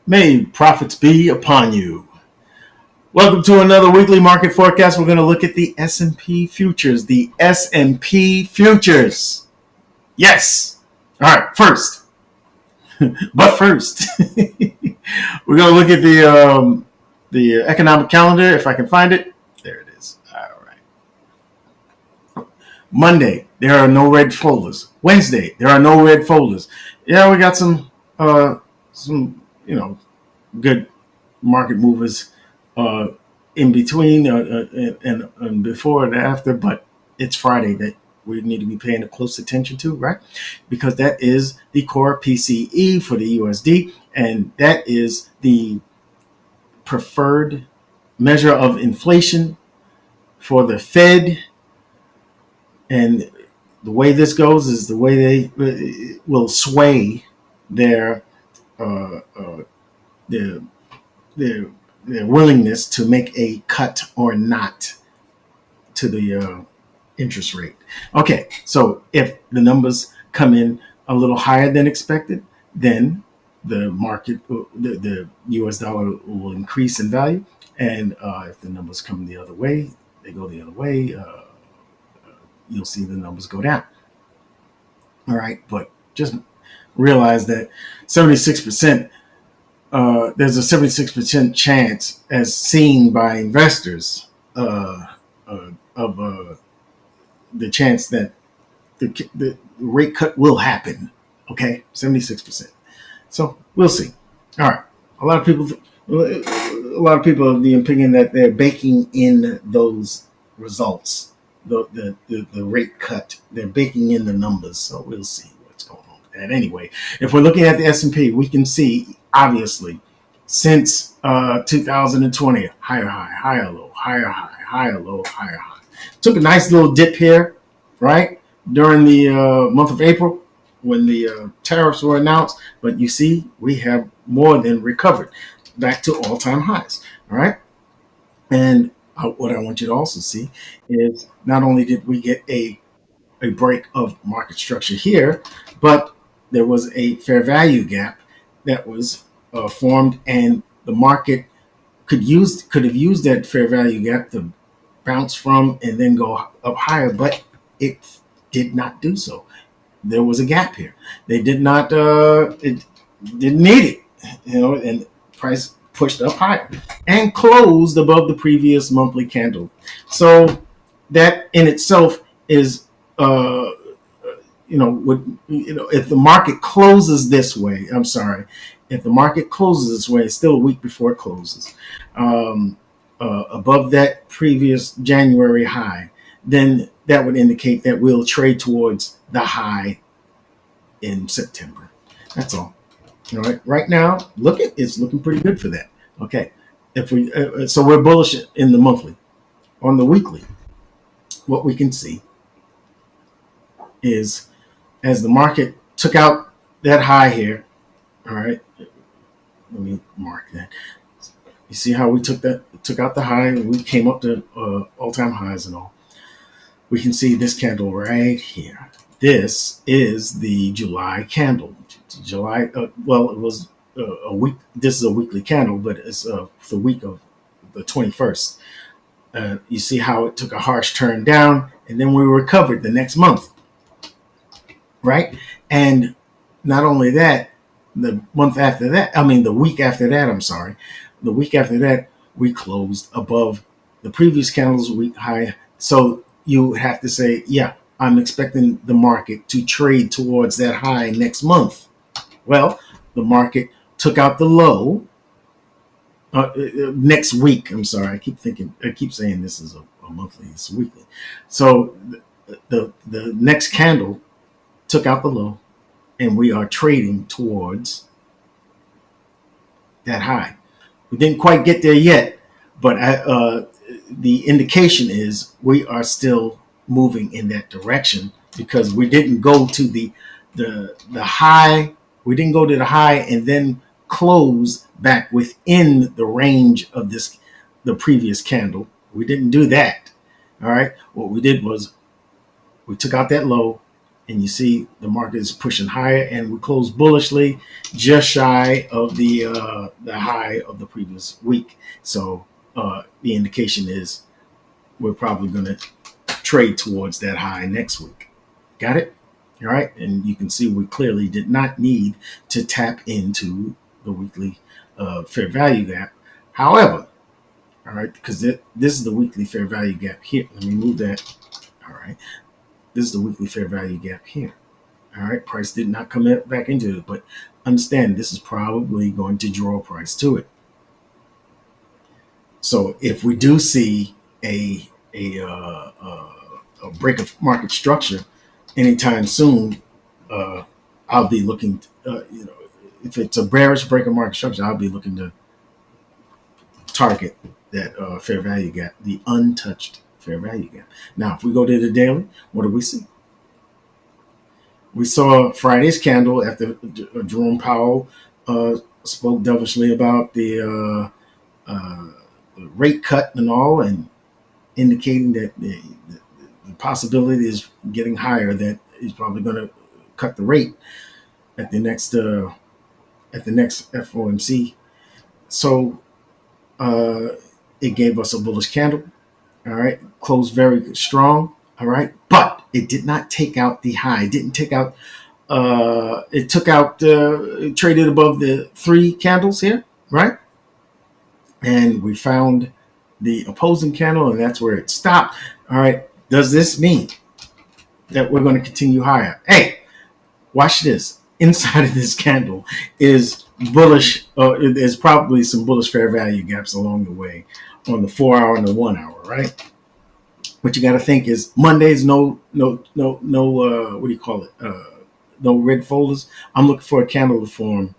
May profits be upon you. Welcome to another weekly market forecast. We're going to look at the S&P futures. The S&P futures. Yes. All right. First, we're going to look at the economic calendar. If I can find it, there it is. All right. Monday, there are no red folders. Wednesday, there are no red folders. Yeah, we got some good market movers in between and before and after, but it's Friday that we need to be paying close attention to, right? Because that is the core PCE for the USD, and that is the preferred measure of inflation for the Fed. And the way this goes is the way they will sway their willingness to make a cut or not to the interest rate. Okay, so if the numbers come in a little higher than expected, then the market, the US dollar will increase in value. And if the numbers come the other way, they go the other way, you'll see the numbers go down. All right, but just realize that 76%, there's a 76% chance, as seen by investors, of the chance that the rate cut will happen. Okay, 76%. So we'll see. All right, a lot of people of the opinion that they're baking in those results, the rate cut. They're baking in the numbers. So we'll see what's going on with that. Anyway, if we're looking at the S&P, we can see obviously since 2020, higher high, higher low, higher high, higher low, higher high. Took a nice little dip here, right, during the month of April when the tariffs were announced. But you see, we have more than recovered back to all-time highs. All right. And what I want you to also see is not only did we get a break of market structure here, but there was a fair value gap that was formed, and the market could have used that fair value gap to bounce from and then go up higher, but it did not do so. There was a gap here. They did not. It didn't need it, and price pushed up higher and closed above the previous monthly candle. So that in itself is, if the market closes this way, if the market closes this way, it's still a week before it closes, above that previous January high, then that would indicate that we'll trade towards the high in September. That's all. All right. Right now, it's looking pretty good for that. Okay. So we're bullish in the monthly. On the weekly, what we can see is as the market took out that high here. All right. Let me mark that. You see how we took out the high, and we came up to all-time highs and all. We can see this candle right here. This is the July candle. July, it was a week. This is a weekly candle, but it's the week of the 21st. You see how it took a harsh turn down, and then we recovered the next month, right? And not only that, the week after that, the week after that, we closed above the previous candle's week high. So you have to say, yeah, I'm expecting the market to trade towards that high next month. Well, the market took out the low next week. I keep saying this is a monthly, it's weekly. So the next candle took out the low, and we are trading towards that high. We didn't quite get there yet, but the indication is we are still moving in that direction, because we didn't go to the high. We didn't go to the high and then close back within the range of the previous candle. We didn't do that. All right. What we did was we took out that low, and you see the market is pushing higher, and we closed bullishly, just shy of the high of the previous week. So the indication is we're probably going to trade towards that high next week. Got it? All right. And you can see we clearly did not need to tap into the weekly fair value gap. However, all right, because this is the weekly fair value gap here. Let me move that. All right. This is the weekly fair value gap here. All right. Price did not come back into it, but understand this is probably going to draw price to it. So if we do see a break of market structure anytime soon, I'll be looking. If it's a bearish break of market structure, I'll be looking to target that fair value gap, the untouched fair value gap. Now, if we go to the daily, what do we see? We saw Friday's candle after Jerome Powell spoke dovishly about the rate cut and all, and indicating that the possibility is getting higher, that he's probably going to cut the rate at the next FOMC. So it gave us a bullish candle. All right, closed very strong. All right, but it did not take out the high. It didn't take out. It took out. It traded above the 3 candles here, right? And we found the opposing candle, and that's where it stopped. All right, does this mean that we're going to continue higher? Hey, watch this. Inside of this candle is bullish. There's probably some bullish fair value gaps along the way on the 4-hour and the 1-hour, right? What you got to think is Monday's no what do you call it? No red folders. I'm looking for a candle to form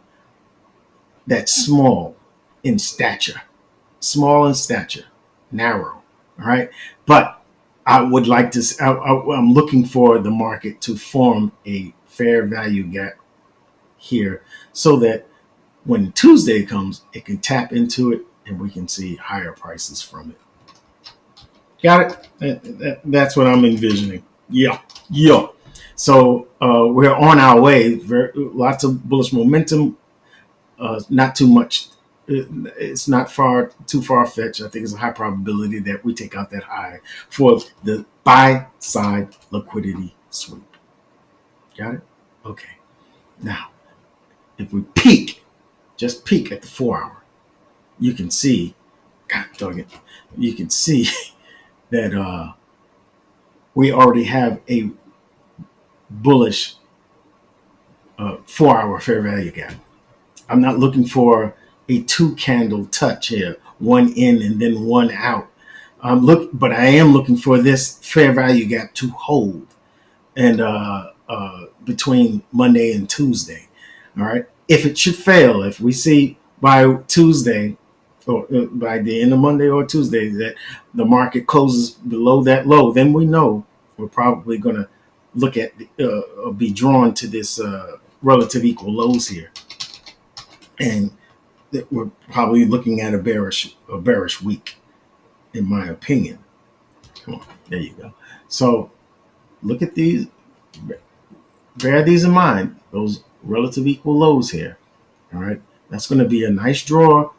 that's small in stature, narrow. All right, but I would like to. I'm looking for the market to form a fair value gap here, so that when Tuesday comes, it can tap into it and we can see higher prices from it. Got it? That's what I'm envisioning. Yeah. So we're on our way. Lots of bullish momentum. Not too much. It's not too far-fetched. I think it's a high probability that we take out that high for the buy-side liquidity sweep. Got it? Okay. Now, if we just peek at the 4-hour, you can see, God dang it, you can see that we already have a bullish 4-hour fair value gap. I'm not looking for a 2-candle touch here, one in and then one out. But I am looking for this fair value gap to hold, and between Monday and Tuesday. All right. If it should fail, if we see by Tuesday, or by the end of Monday or Tuesday, that the market closes below that low, then we know we're probably going to look at be drawn to this relative equal lows here, and that we're probably looking at a bearish week, in my opinion. Come on, there you go. So look at these, bear these in mind, those relative equal lows here. All right, that's going to be a nice draw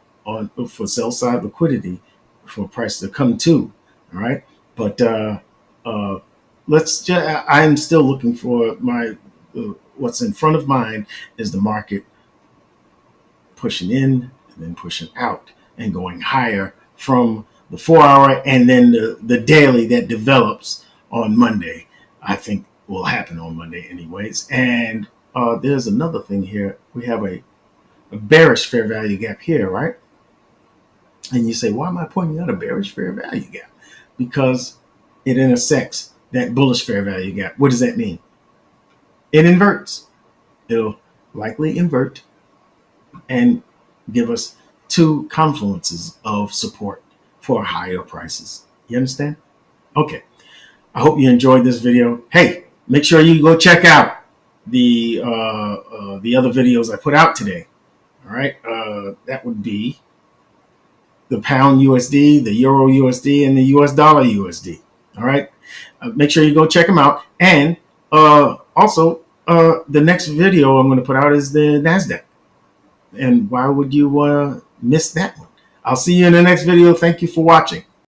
for sell side liquidity for price to come to. All right, but I'm still looking for what's in front of mine is the market pushing in and then pushing out and going higher from the 4-hour, and then the daily that develops on Monday. I think will happen on Monday anyways. And there's another thing here. We have a bearish fair value gap here, right? And you say, why am I pointing out a bearish fair value gap? Because it intersects that bullish fair value gap. What does that mean? It inverts. It'll likely invert and give us 2 confluences of support for higher prices. You understand? Okay. I hope you enjoyed this video. Hey, make sure you go check out the other videos I put out today. All right. That would be the pound USD, the euro USD, and the US dollar USD. All right. Make sure you go check them out. And Also, the next video I'm going to put out is the NASDAQ. And why would you miss that one? I'll see you in the next video. Thank you for watching.